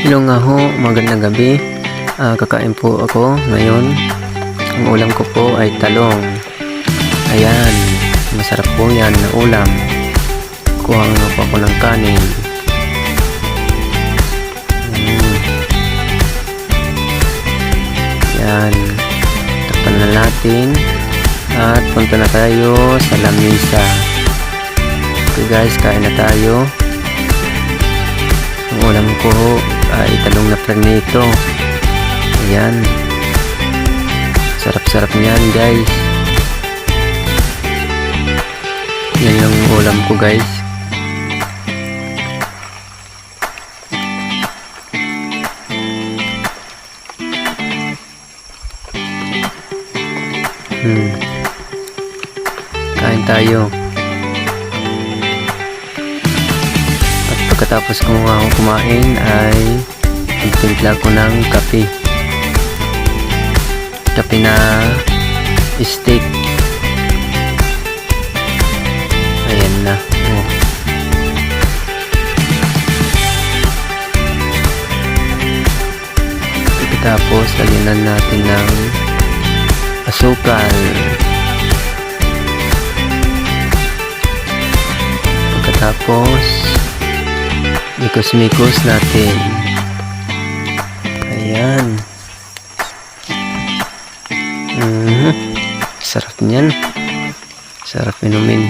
Hello nga ho, magandang gabi. Kakain po ako ngayon. Ang ulam ko po ay talong. Ayan, masarap po yan na ulam. Kuha nga po ako ng kanin. Ayan, takpan na natin. At punta na tayo sa lamisa. Okay guys, kain na tayo. Ang ulam ko ay talong na pranito. Ayan, sarap-sarap niyan guys. Yan yung ulam ko guys. Kain tayo. At pagkatapos ko nga kumain ay magtimpla ko ng kape. Kape na steak. Ayan na. Oh. Pagkatapos lagyan natin ng asukal. Pagkatapos mikos-mikos natin. Ayan. Sarap niyan. Sarap inumin.